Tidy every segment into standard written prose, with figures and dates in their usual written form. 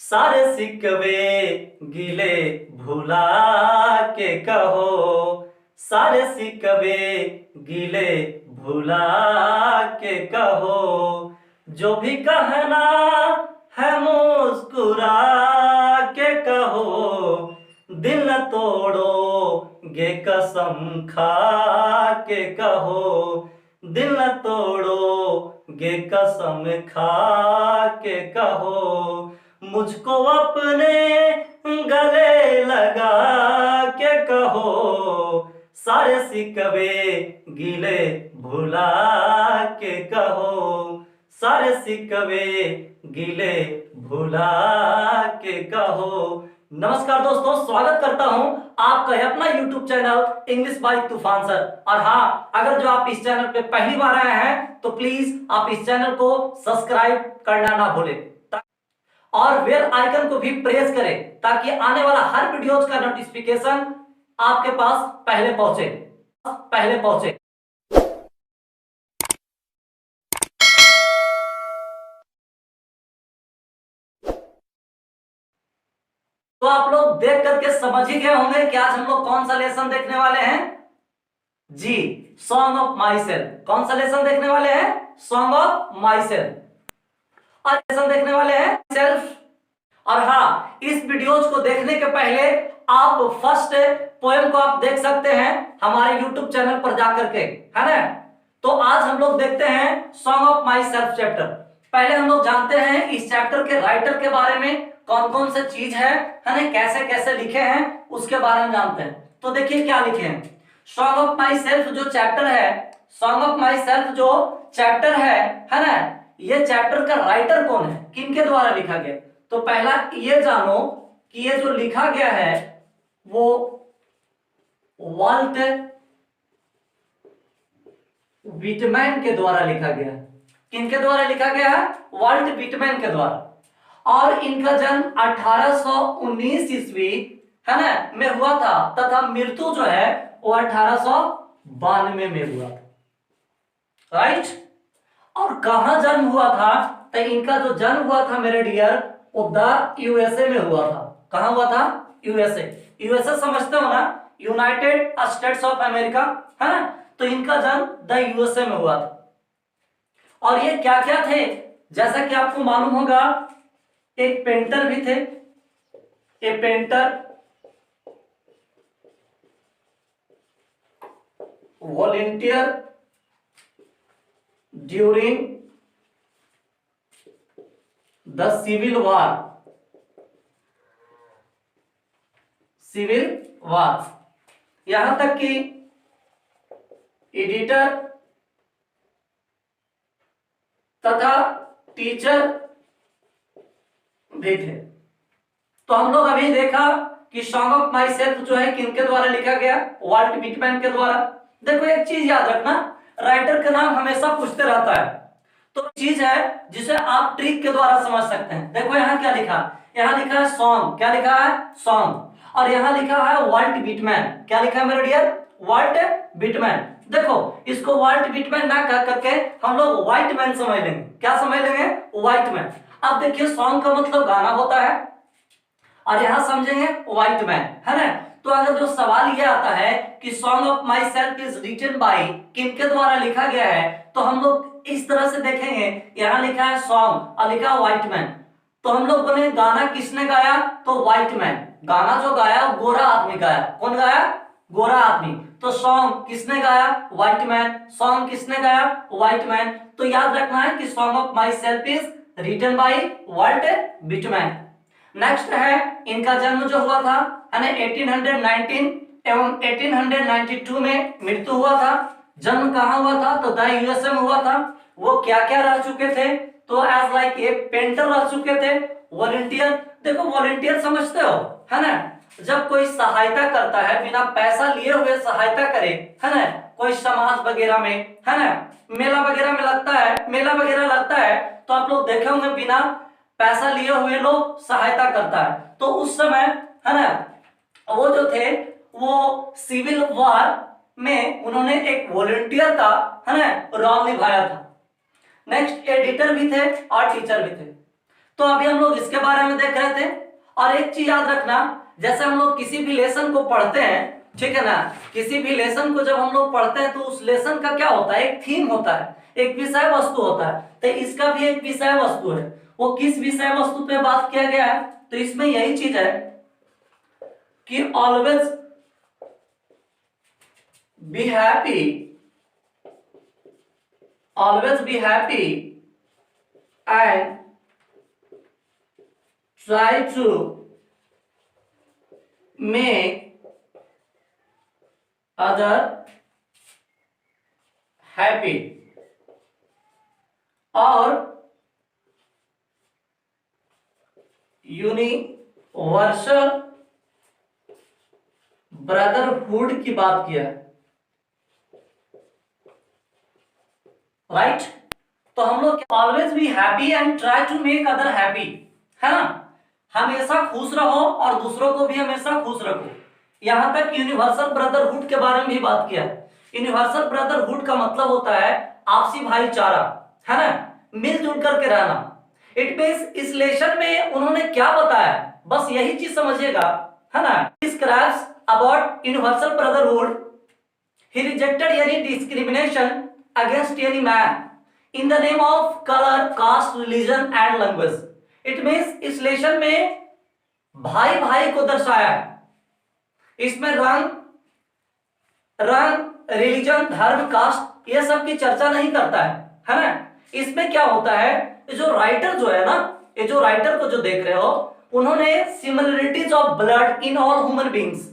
सारे सिकवे गिले भुला के कहो, सारे सिकवे गिले भुला के कहो, जो भी कहना है मुस्कुरा के कहो, दिल न तोड़ोगे कसम खा के कहो, दिल न तोड़ोगे कसम खा के कहो, मुझको अपने गले लगा के कहो, सारे सिकवे गिले भुला के कहो, सारे सिकवे गिले भुला के कहो। नमस्कार दोस्तों, स्वागत करता हूं आपका अपना YouTube चैनल इंग्लिश बाय तूफान सर। और हाँ, अगर जो आप इस चैनल पे पहली बार आए हैं तो प्लीज आप इस चैनल को सब्सक्राइब करना ना भूलें और बेल आइकन को भी प्रेस करें ताकि आने वाला हर वीडियोज का नोटिफिकेशन आपके पास पहले पहुंचे। तो आप लोग देख करके समझ ही गए होंगे कि आज हम लोग कौन सा लेसन देखने वाले हैं। जी, सॉन्ग ऑफ माई सेल्फ। कौन सा लेसन देखने वाले हैं? Song of my self. और लेसन देखने वाले हैं सेल्फ। और हाँ, इस वीडियोज को देखने के पहले आप फर्स्ट पोएम को आप देख सकते हैं हमारे YouTube चैनल पर जाकर के, है ना। तो आज हम लोग देखते हैं song of my self chapter. पहले हम लोग जानते हैं इस चैप्टर के राइटर के बारे में, कौन कौन से चीज है ना, कैसे कैसे लिखे हैं उसके बारे में जानते हैं। तो देखिए क्या लिखे हैं। सॉन्ग ऑफ माई सेल्फ जो चैप्टर है, सॉन्ग ऑफ माई सेल्फ जो चैप्टर है ना, ये चैप्टर का राइटर कौन है, किनके द्वारा लिखा गया। तो पहला ये जानो कि ये जो लिखा गया है वो वाल्ट विटमैन के द्वारा लिखा गया है। किनके द्वारा लिखा गया है? वाल्ट विटमैन के द्वारा। और इनका जन्म 1819 ईस्वी है ना में हुआ था तथा मृत्यु जो है वो 1892 में हुआ था, राइट। और कहां जन्म हुआ था? तो इनका जो जन्म हुआ था मेरे डियर, वो द यूएसए में हुआ था। कहां हुआ था? यूएसए। यूएसए समझते हो ना, यूनाइटेड स्टेट्स ऑफ अमेरिका, है ना। तो इनका जन्म द यूएसए में हुआ था। और ये क्या क्या थे, जैसा कि आपको मालूम होगा, एक पेंटर भी थे। A painter, volunteer during the civil war, यहां तक कि एडिटर तथा टीचर भी थे। तो हम लोग अभी देखा कि सॉन्ग ऑफ माई सेल्फ जो है किनके द्वारा लिखा गया? वाल्ट विटमैन के द्वारा। देखो एक चीज याद रखना, राइटर का नाम हमेशा पूछते रहता है, तो चीज है जिसे आप ट्रिक के द्वारा समझ सकते हैं। देखो यहाँ क्या लिखा, यहाँ लिखा है सॉन्ग। क्या लिखा है? सॉन्ग। और यहाँ लिखा है वाल्ट विटमैन। क्या लिखा है मेरे डियर? Volt Whitman. देखो इसको वाल्ट विटमैन ना कह करके हम लोग व्हाइट मैन समझ लेंगे। क्या समझ लेंगे? White man. अब देखिए सॉन्ग का मतलब गाना होता है और यहां समझेंगे व्हाइट मैन, है ना। तो अगर जो सवाल ये आता है कि song of myself is written by, किनके द्वारा लिखा गया है, तो हम लोग इस तरह से देखेंगे। यहां लिखा है सॉन्ग और लिखा व्हाइट मैन, तो हम लोग बोले गाना किसने गाया? तो व्हाइट मैन। गाना जो गाया वो गोरा आदमी गाया। कौन गाया? गोरा आदमी। तो सॉन्ग किसने गाया? White man. सॉन्ग किसने गाया? White man. तो याद रखना है कि song of myself is written by Walt Whitman. Next है इनका जन्म जो हुआ था, है ना, 1819 एवं 1892 में मृत्यु हुआ था। जन्म कहां हुआ था? तो द यूएसए में हुआ था। वो क्या क्या रह चुके थे? तो एज लाइक एक पेंटर रह चुके थे, वॉलंटियर। देखो वॉलंटियर समझते हो, है ना, जब कोई सहायता करता है बिना पैसा लिए हुए सहायता करे, है ना, कोई समाज वगैरह में, है ना, मेला वगैरह में लगता है, मेला वगैरह लगता है, तो आप लोग देखे होंगे बिना पैसा लिए हुए लोग सहायता करता है। तो उस समय, है ना, वो जो थे वो सिविल वॉर में उन्होंने एक वॉलंटियर का, है ना, रोल निभाया था। नेक्स्ट एडिटर भी थे और टीचर भी थे। तो अभी हम लोग इसके बारे में देख रहे थे। और एक चीज याद रखना, जैसे हम लोग किसी भी लेसन को पढ़ते हैं, ठीक है ना, किसी भी लेसन को जब हम लोग पढ़ते हैं तो उस लेसन का क्या होता है, एक थीम होता है, एक विषय वस्तु होता है। तो इसका भी एक विषय वस्तु है। वो किस विषय वस्तु पे बात किया गया है, तो इसमें यही चीज है कि always be happy, always be happy and try to make other happy, और यूनिवर्सल ब्रदरहुड की बात किया है, राइट। तो हम लोग always be happy and try to make other happy, है ना, हमेशा खुश रहो और दूसरों को भी हमेशा खुश रखो। यहां तक यूनिवर्सल ब्रदरहुड के बारे में भी बात किया। यूनिवर्सल ब्रदरहुड का मतलब होता है आपसी भाईचारा, है ना, मिलजुल करके रहना। इट मींस इस लेसन में उन्होंने क्या बताया, बस यही चीज समझिएगा, है ना। Describes about universal brotherhood, he rejected any discrimination against any man in the name of colour, caste, religion and language. It means इस लेसन में भाई भाई को दर्शाया है। इसमें रंग, रिलीजन, धर्म, कास्ट ये सब की चर्चा नहीं करता है ना। इसमें क्या होता है, जो राइटर जो है ना, ये जो राइटर को जो देख रहे हो, उन्होंने similarities of blood in all human beings,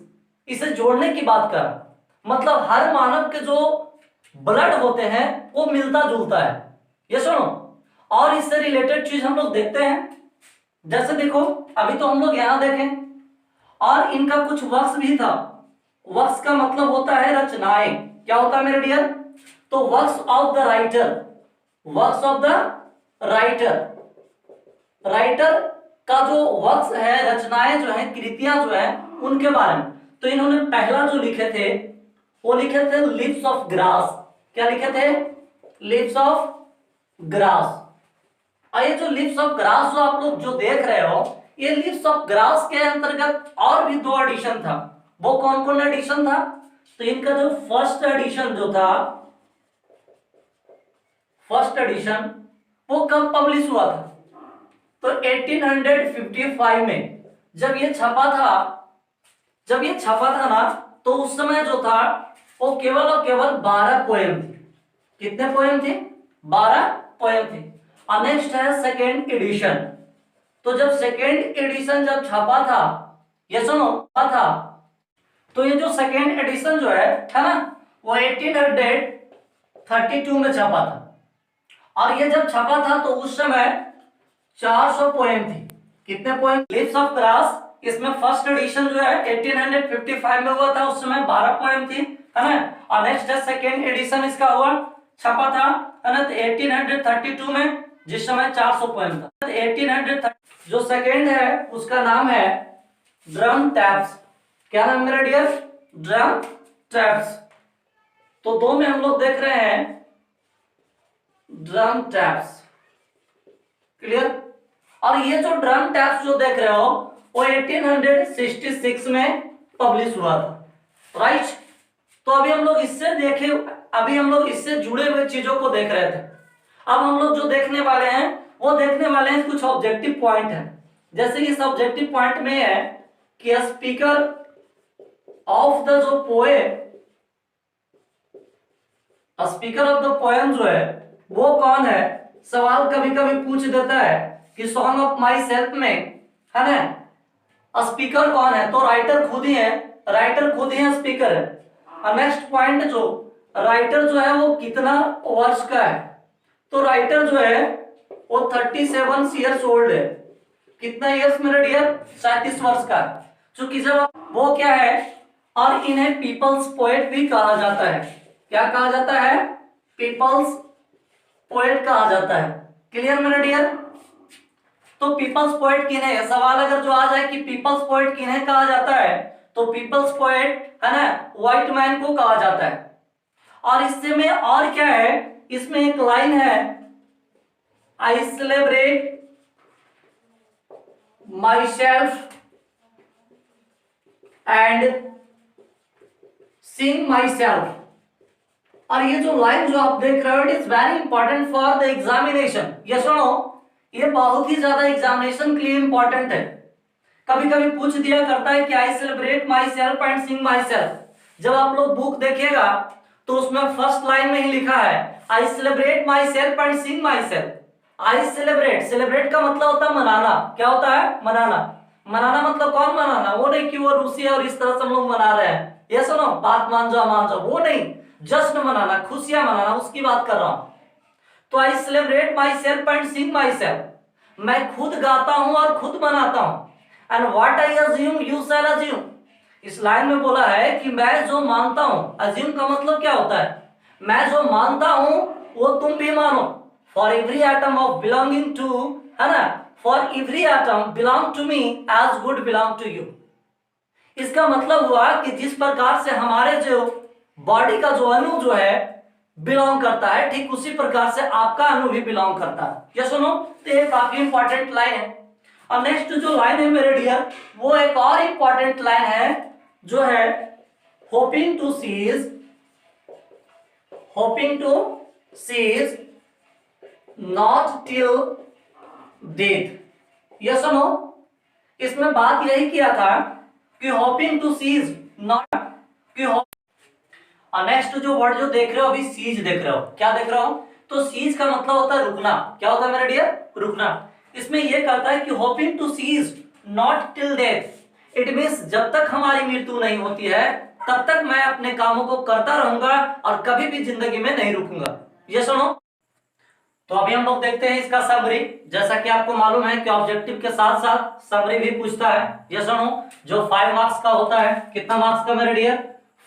इसे जोड़ने की बात कर, मतलब हर मानव के जो ब्लड होते हैं वो मिलता जुलता है, ये सुनो। और इससे रिलेटेड चीज हम लोग देखते हैं, जैसे देखो अभी तो हम लोग यहां देखें, और इनका कुछ वर्क्स भी था। वर्क्स का मतलब होता है रचनाएं, क्या होता है मेरे डियर, तो works of the writer, works of the writer, writer का जो वर्क्स है, रचनाएं जो है, कृतियां जो है, उनके बारे में। तो इन्होंने पहला जो लिखे थे वो लिखे थे लिव्स ऑफ ग्रास। क्या लिखे थे, लिव्स ऑफ ग्रास। और ये जो लिव्स ऑफ ग्रास जो आप लोग जो देख रहे हो, ये लिव्स ऑफ ग्रास के अंतर्गत और भी 2 एडिशन था। वो कौन कौन एडिशन था, तो इनका जो फर्स्ट एडिशन जो था, फर्स्ट एडिशन वो कब पब्लिश हुआ था, तो 1855 में जब ये छपा था, जब ये छपा था ना, तो उस समय जो था वो केवल और केवल 12 पोएम थी। कितने पोएम थे, 12 पोएम थे। और नेक्स्ट है सेकेंड एडिशन। तो जब सेकेंड एडिशन जब छपा था, ये सुनो था, तो ये जो सेकेंड एडिशन जो है ना, वो 1832 में छपा था। और ये जब छपा था तो उस समय 400 पोएम थी। कितने पोएम, लिव्स ऑफ ग्रास, इसमें फर्स्ट एडिशन जो है 1855 में हुआ था, उस समय 12 पोएम थी, है ना। और नेक्स्ट है सेकेंड एडिशन इसका हुआ, छपा था, है ना, तो 1832 में, जिस समय 400 पोएम था। 1830 जो सेकेंड है उसका नाम है ड्रम टैप्स। क्या नाम मेरा डियर, ड्रम टैप्स। तो 2 में हम लोग देख रहे हैं ड्रम टैप्स, क्लियर। और ये जो ड्रम टैप्स जो देख रहे हो वो 1866 में पब्लिश हुआ था, राइट। तो अभी हम लोग इससे देखे, अभी हम लोग इससे जुड़े हुए चीजों को देख रहे थे। अब हम लोग जो देखने वाले हैं वो देखने वाले हैं कुछ ऑब्जेक्टिव पॉइंट है। जैसे इस ऑब्जेक्टिव पॉइंट में है कि स्पीकर ऑफ द जो poem, speaker of the poem जो है वो कौन है। सवाल कभी कभी पूछ देता है कि सॉन्ग ऑफ माई सेल्फ में, है ना, स्पीकर कौन है, तो राइटर खुद ही है, राइटर खुद ही है, स्पीकर है। और नेक्स्ट पॉइंट, जो राइटर जो है वो कितना वर्ष का है, तो राइटर जो है वो 37 ईयर्स ओल्ड है। कितना ईयर्स मेरे डियर, 37 वर्ष का। चूंकि जब वो क्या है, और इन्हें पीपल्स पोएट भी कहा जाता है। क्या कहा जाता है, पीपल्स पोएट कहा जाता है। क्लियर मेरे डियर। तो पीपल्स पोएट किन्हें है, सवाल अगर जो आ जाए कि पीपल्स पोएट किन्हें कहा जाता है, तो पीपल्स पोएट, है ना, व्हाइट मैन को कहा जाता है। और इससे में और क्या है, इसमें एक लाइन है, I celebrate my self and Singh my self. और ये जो लाइन जो आप देख रहे हो, it is very important for the examination. ये सुनो, ये बहुत ही ज्यादा एग्जामिनेशन के लिए इंपॉर्टेंट है। कभी कभी पूछ दिया करता है कि I celebrate my self and Singh my self. जब आप लोग बुक देखिएगा तो उसमें फर्स्ट लाइन में ही लिखा है I celebrate my self and Singh my self. I celebrate, celebrate का मतलब होता है मनाना। क्या होता है? मनाना। मनाना मतलब कौन मनाना? वो नहीं कि वो रूसी है और इस तरह से हम लोग मना रहे हैं। ये सुनो, बात मान जाओ, वो नहीं, जश्न मनाना, खुशियां मनाना, उसकी बात कर रहा हूं। तो I celebrate my self and Singh my self. मैं खुद गाता हूं और खुद मनाता हूं। And what I assume you shall assume. इस लाइन में बोला है कि मैं जो मानता हूं, अज्यूम का मतलब क्या होता है? मैं जो मानता हूं वो तुम भी मानो। For every atom of belonging to, है ना, for every atom belong to me as good belong to you. इसका मतलब हुआ कि जिस प्रकार से हमारे जो बॉडी का जो अणु जो है बिलोंग करता है, ठीक उसी प्रकार से आपका अणु भी बिलोंग करता है। ये सुनो, तो ये काफी इंपॉर्टेंट लाइन है। और नेक्स्ट जो लाइन है मेरे डियर, वो एक और इंपॉर्टेंट लाइन है जो है hoping to cease not till death. ये सुनो, इसमें बात यही किया था कि होपिंग टू सीज नॉट कि और नेक्स्ट जो वर्ड जो देख रहे हो अभी, सीज देख रहे हो। क्या देख रहे हो? तो सीज का मतलब होता है रुकना। क्या होता है मेरे डियर? रुकना। इसमें यह कहता है कि hoping to cease not till death. It means जब तक हमारी मृत्यु नहीं होती है तब तक मैं अपने कामों को करता रहूंगा और कभी भी जिंदगी में नहीं रुकूंगा। ये सुनो, तो अभी हम लोग देखते हैं इसका समरी। जैसा कि आपको मालूम है कि ऑब्जेक्टिव के साथ साथ समरी भी पूछता है। ये सुनो, जो 5 मार्क्स का होता है, कितना मार्क्स का मेरे डियर?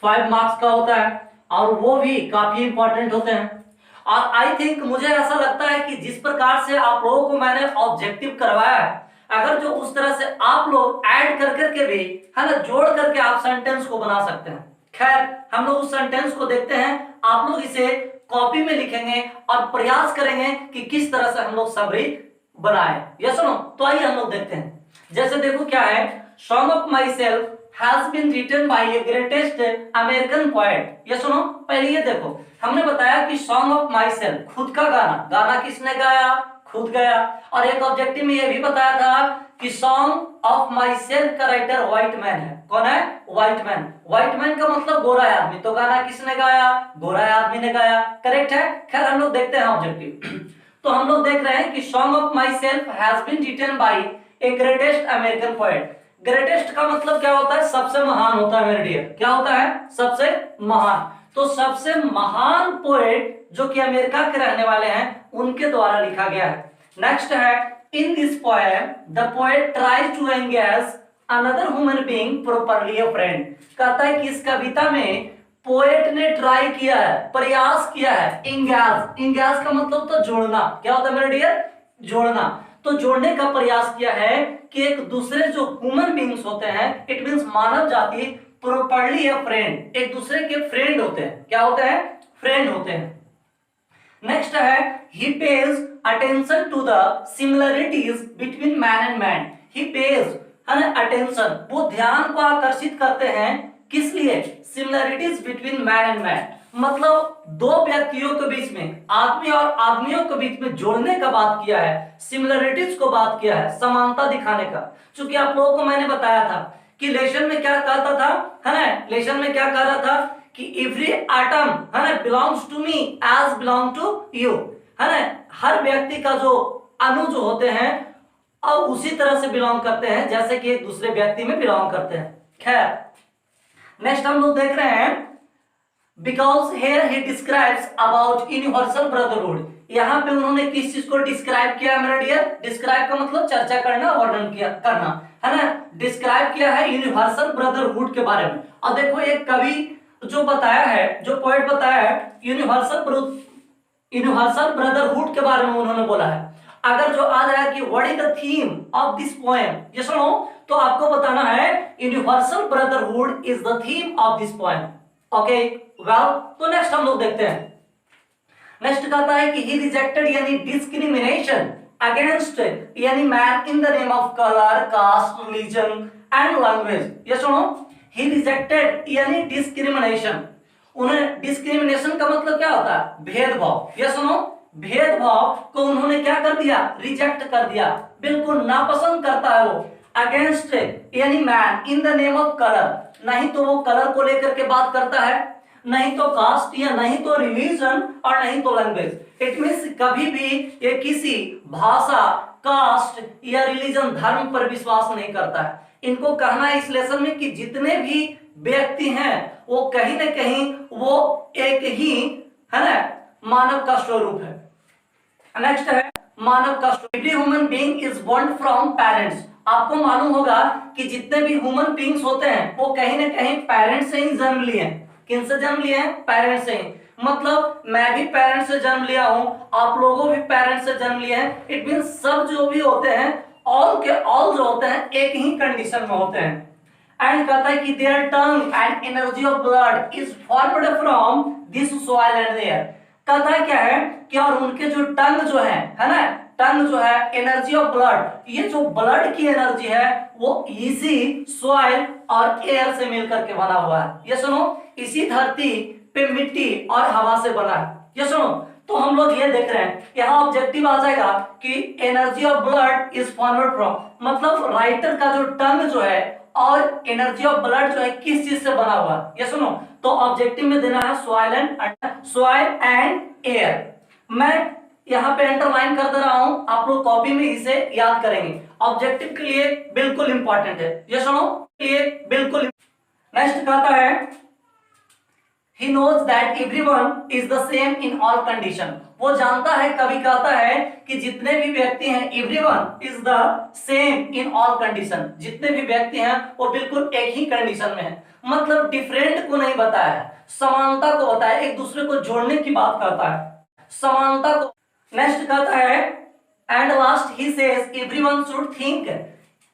5 मार्क्स का होता है, और वो भी काफी इंपॉर्टेंट होते हैं। और आई थिंक, मुझे ऐसा लगता है कि जिस प्रकार से आप लोगों को मैंने ऑब्जेक्टिव करवाया है, अगर जो उस तरह से आप लोग ऐड कर करके भी, है ना, जोड़ करके आप सेंटेंस को बना सकते हैं। खैर, हम लोग उस सेंटेंस को देखते हैं। आप लोग इसे कॉपी में लिखेंगे और प्रयास करेंगे कि किस तरह से हम लोग समरी बनाए। ये सुनो, तो आइए हम लोग देखते हैं। जैसे देखो क्या है, song of my self has been written by a greatest American poet। ये सुनो, पहले ये देखो, हमने बताया कि सॉन्ग ऑफ माई सेल्फ, खुद का गाना। गाना किसने गाया? खुद गाया। और एक ऑब्जेक्टिव में ये भी बताया था कि सॉन्ग ऑफ माई सेल्फ का राइटर व्हाइट मैन है। कौन है? White man. व्हाइट मैन का मतलब गोरा आदमी। तो गाना किसने गाया? गोरा आदमी ने गाया। करेक्ट है। खैर, हम लोग देखते हैं ऑब्जेक्टिव। तो हम लोग देख रहे हैं कि song of myself has been written by a greatest American poet. Greatest का मतलब क्या होता है? सबसे महान होता है मेरे डियर। क्या होता है? सबसे महान। तो सबसे महान पोएट जो कि अमेरिका के रहने वाले हैं, उनके द्वारा लिखा गया है। नेक्स्ट है, in this poem the poet tries to engage another human being properly a friend. कहता है कि इस कविता में पोएट ने ट्राई किया है, प्रयास किया है। इंगेज, इंगेज का मतलब तो जोड़ना। क्या होता है मेरे डियर? जोड़ना। तो जोड़ने का प्रयास किया है कि एक दूसरे जो ह्यूमन बीइंग्स होते हैं, इट मींस मानव जाति, प्रोपरली अ फ्रेंड, एक दूसरे के फ्रेंड होते हैं। क्या होते हैं? फ्रेंड होते हैं। नेक्स्ट है, he pays attention to the similarities between man and man. He pays, है ना, अटेंशन, वो ध्यान को आकर्षित करते हैं। किस लिए? Similarities between man and man, मतलब दो व्यक्तियों के बीच में, आदमी और आदमियों के बीच में जोड़ने का बात किया है, सिमिलरिटीज को बात किया है, समानता दिखाने का। क्योंकि आप लोगों को मैंने बताया था कि लेसन में क्या कहता था, है ना, लेसन में क्या कह रहा था कि एवरी एटम, है ना, belongs to me as belong to you, है ना, हर व्यक्ति का जो अणु जो होते हैं और उसी तरह से बिलोंग करते हैं जैसे कि एक दूसरे व्यक्ति में बिलोंग करते हैं। खैर, नेक्स्ट हम लोग देख रहे हैं, because here he describes about universal brotherhood. यहाँ पे उन्होंने किस चीज को डिस्क्राइब किया मेरा डियर? डिस्क्राइब का मतलब चर्चा करना, वर्णन किया, करना, है ना। डिस्क्राइब किया है यूनिवर्सल ब्रदरहुड के बारे में। और देखो, एक कवि जो बताया है, जो पोएट बताया है, यूनिवर्सल ब्रदरहुड के बारे में उन्होंने बोला है। अगर जो आ जाए कि what is the theme of this poem, ये सुनो, तो आपको बताना है universal brotherhood is the theme of this poem. Okay, well, तो नेक्स्ट हम लोग देखते हैं। नेक्स्ट कहता है कि ही रिजेक्टेड यानी डिस्क्रिमिनेशन अगेंस्ट यानी man in the name of colour, caste, religion and language. ये सुनो, ही रिजेक्टेड यानी डिस्क्रिमिनेशन। उन्हें डिस्क्रिमिनेशन का मतलब क्या होता है? भेदभाव। ये सुनो, भेदभाव को उन्होंने क्या कर दिया? रिजेक्ट कर दिया, बिल्कुल नापसंद करता है वो। अगेंस्ट यानी man in the name of colour, नहीं तो वो कलर को लेकर के बात करता है, नहीं तो कास्ट या नहीं तो रिलीजन और नहीं तो लैंग्वेज। इट मींस कभी भी ये किसी भाषा, कास्ट या रिलीजन, धर्म पर विश्वास नहीं करता है। इनको कहना है इस लेसन में कि जितने भी व्यक्ति हैं वो कहीं ना कहीं वो एक ही है ना मानव का स्वरूप है। नेक्स्ट है मानव का स्वरूप। Every human being is born from parents. आपको मालूम होगा कि जितने भी ह्यूमन बीइंग्स होते हैं वो कहीं ना कहीं पेरेंट्स से ही जन्म लिए हैं। किन से जन्म लिए हैं? पेरेंट्स से ही। मतलब मैं भी पेरेंट्स से जन्म लिया हूं, आप लोगों भी पेरेंट्स से जन्म लिए हैं। इट मींस सब जो भी होते हैं, ऑल के ऑल जो होते हैं एक ही कंडीशन में होते हैं। एंड कहता है कि their tongue and energy of blood is formed from this soil and air. कहता है क्या है कि और उनके जो टंग जो है ना, टंग जो है एनर्जी ऑफ ब्लड, ये जो ब्लड की एनर्जी है वो इसी सॉइल और एयर से मिलकर के बना हुआ है। ये सुनो, इसी धरती पे मिट्टी और हवा से बना है। ये सुनो, तो हम लोग ये देख रहे हैं, यहाँ ऑब्जेक्टिव आ जाएगा कि energy of blood is formed from, मतलब राइटर का जो टंग जो है और एनर्जी ऑफ ब्लड जो है किस चीज से बना हुआ है। ये सुनो, तो ऑब्जेक्टिव में देना है सॉइल एंड एयर। मैं यहाँ पे अंडरलाइन कर दे रहा हूं, आप लोग कॉपी में इसे याद करेंगे, ऑब्जेक्टिव के लिए बिल्कुल इंपॉर्टेंट है। ये सुनो, ये बिल्कुल। नेक्स्ट कहता है he knows that everyone is the same in all condition। वो जानता है, कभी कहता है कि जितने भी व्यक्ति हैं, everyone is the same in all condition, जितने भी व्यक्ति हैं वो बिल्कुल एक ही कंडीशन में है। मतलब डिफरेंट को नहीं बताया है, समानता को बताया, एक दूसरे को जोड़ने की बात करता है, समानता को। नेक्स्ट कहता है and last he says everyone should think,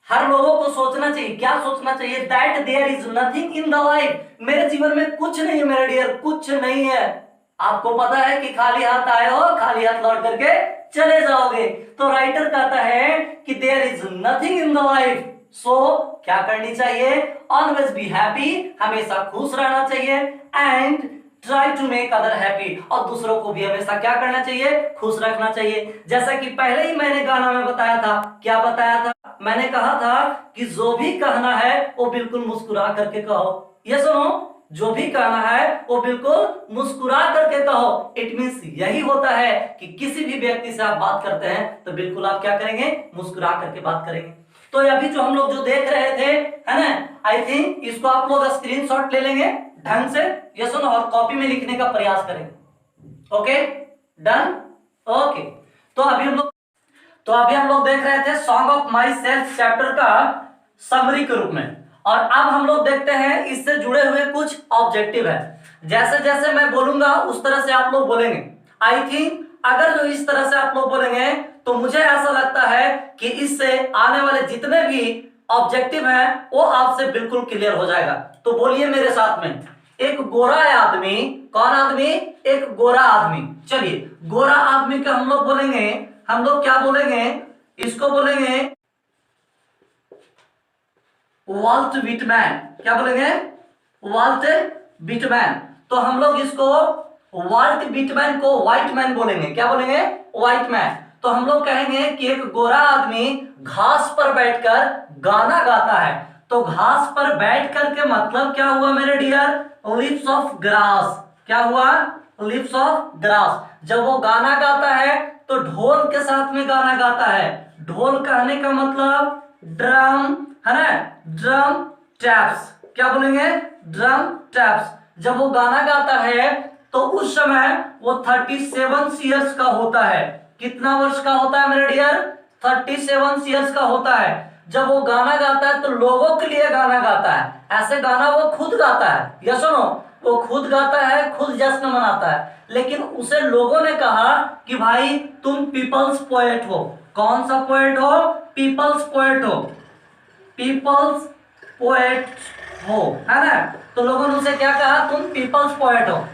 हर लोगों को सोचना चाहिए। क्या सोचना चाहिए? That there is nothing in the life, मेरे जीवन में कुछ नहीं है मेरे डियर, कुछ नहीं है। आपको पता है कि खाली हाथ आए हो, खाली हाथ लौट करके चले जाओगे। तो राइटर कहता है कि there is nothing in the life, so क्या करनी चाहिए? ऑलवेज बी हैप्पी, हमेशा खुश रहना चाहिए, and try to make other happy, और दूसरों को भी हमेशा क्या करना चाहिए? खुश रखना चाहिए। जैसा कि पहले ही मैंने गाना में बताया था, क्या बताया था? मैंने कहा था कि जो भी कहना है वो बिल्कुल मुस्कुरा करके कहो। ये सुनो, जो भी कहना है वो बिल्कुल मुस्कुरा करके कहो। इट मींस यही होता है कि किसी भी व्यक्ति से आप बात करते हैं तो बिल्कुल आप क्या करेंगे? मुस्कुरा करके बात करेंगे। तो अभी जो हम लोग जो देख रहे थे, है ना, आई थिंक इसको आप लोग स्क्रीनशॉट ले लेंगे ढंग से, ये सुनो, और कॉपी में लिखने का प्रयास करेंगे। Okay, done, okay. तो अभी हम लोग देख रहे थे song of my self chapter का समरी के रूप में, और अब हम लोग देखते हैं इससे जुड़े हुए कुछ ऑब्जेक्टिव है। जैसे जैसे मैं बोलूंगा उस तरह से आप लोग बोलेंगे। आई थिंक अगर जो इस तरह से आप लोग बोलेंगे तो मुझे ऐसा लगता है कि इससे आने वाले जितने भी ऑब्जेक्टिव हैं वो आपसे बिल्कुल क्लियर हो जाएगा। तो बोलिए मेरे साथ में, एक गोरा आदमी, कौन आदमी? एक गोरा आदमी। चलिए, गोरा आदमी का हम लोग बोलेंगे, हम लोग क्या बोलेंगे? इसको बोलेंगे वाल्ट विटमैन। क्या बोलेंगे? Walt Whitman. तो हम लोग इसको वाल्ट विटमैन को व्हाइट मैन बोलेंगे। क्या बोलेंगे? White man. तो हम लोग कहेंगे कि एक गोरा आदमी घास पर बैठकर गाना गाता है। तो घास पर बैठ करके मतलब क्या हुआ मेरे डियर? Lips of grass. क्या हुआ? Lips of grass. जब वो गाना गाता है तो ढोल के साथ में गाना गाता है। ढोल कहने का मतलब ड्रम, है ना, ड्रम टैप्स। क्या बोलेंगे? Drum taps. जब वो गाना गाता है तो उस समय वो 37 ईयर्स का होता है। कितना वर्ष का होता है मेरे डियर? 37 ईयर्स का होता है। जब वो गाना गाता है तो लोगों के लिए गाना गाता है। ऐसे गाना वो खुद गाता है, या सुनो, वो खुद गाता है, खुद जश्न मनाता है, लेकिन उसे लोगों ने कहा कि भाई तुम पीपल्स पोएट हो। कौन सा पोएट हो? पीपल्स पोएट हो, पीपल्स पोएट हो, है ना। तो लोगों ने उसे क्या कहा? तुम पीपल्स पोएट हो।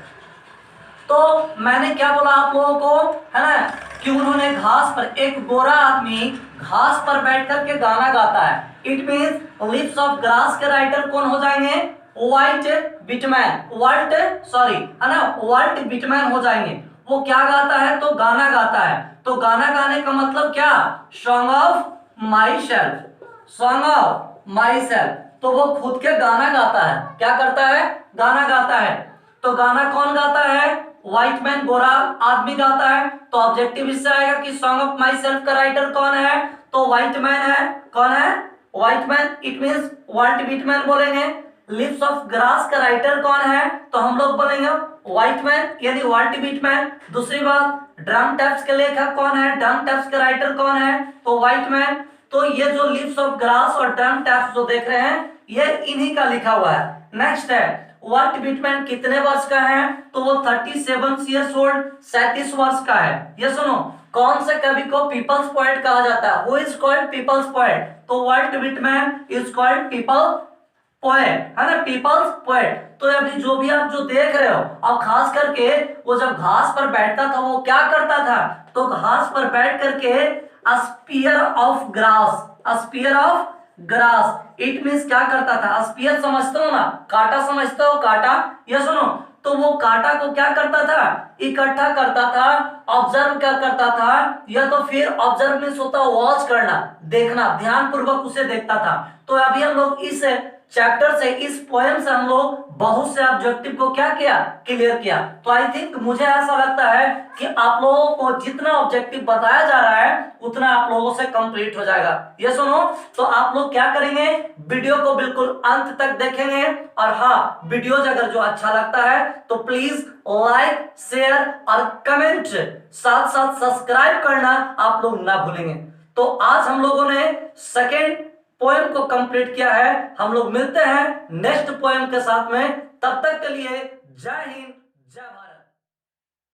तो मैंने क्या बोला आप लोगों को, है ना, कि उन्होंने घास पर, एक गोरा आदमी घास पर बैठ करके गाना गाता है। It means lips of grass के राइटर कौन हो जाएंगे, वाल्ट विटमैन, वाल्ट सॉरी, है ना, वाल्ट विटमैन हो जाएंगे। वो क्या गाता है, तो गाना गाता है। तो गाना गाने का मतलब क्या, song of my self, song of my self. तो वो खुद के गाना गाता है, क्या करता है, गाना गाता है। तो गाना कौन गाता है, व्हाइट मैन, गोरा आदमी गाता है। तो ऑब्जेक्टिव इससे आएगा कि सॉन्ग ऑफ माई सेल्फ का राइटर कौन है, तो व्हाइट मैन है। कौन है, white man. It means Walt Whitman बोलेंगे। लिप्स ऑफ ग्रास का राइटर कौन है, तो हम लोग बोलेंगे व्हाइट मैन यानी वाल्ट विटमैन। दूसरी बात, ड्रम टैप्स के लेखक कौन है, ड्रम टैप्स का राइटर कौन है, तो व्हाइट मैन। तो ये जो लिप्स ऑफ ग्रास और ड्रम टैप्स जो देख रहे हैं, ये इन्हीं का लिखा हुआ है। नेक्स्ट है, वाल्ट विटमैन कितने वर्ष का है, तो वो 37 ईयर्स ओल्ड, 37 वर्ष का है। ये सुनो, कौन से कवि को पीपल्स पोएट कहा जाता है, who is called people's poet, तो Walt Whitman is called people poet, है ना, पीपल्स पोएट। तो अभी जो भी आप जो देख रहे हो, अब खास करके वो जब घास पर बैठता था वो क्या करता था, तो घास पर बैठ करके spear of grass, spear of grass, it means क्या करता था, स्पीयर समझते हो ना, कांटा समझते हो, कांटा। ये सुनो, तो वो कांटा को क्या करता था, इकट्ठा करता था, ऑब्जर्व क्या करता था, या तो फिर ऑब्जर्व मींस होता है वॉच करना, देखना, ध्यान पूर्वक उसे देखता था। तो अभी हम लोग इस चैप्टर से, इस पोएम से हम लोग बहुत से ऑब्जेक्टिव को क्या किया, क्लियर किया। तो आई थिंक मुझे ऐसा लगता है कि आप लोगों को जितना ऑब्जेक्टिव बताया जा रहा है उतना आप लोगों से कंप्लीट हो जाएगा। ये सुनो, तो आप लोग क्या करेंगे, वीडियो को बिल्कुल अंत तक देखेंगे। और हाँ, वीडियो अगर जो अच्छा लगता है तो प्लीज लाइक, शेयर और कमेंट, साथ साथ सब्सक्राइब करना आप लोग ना भूलेंगे। तो आज हम लोगों ने सेकेंड पोएम को कंप्लीट किया है। हम लोग मिलते हैं नेक्स्ट पोएम के साथ में, तब तक के लिए जय हिंद, जय भारत।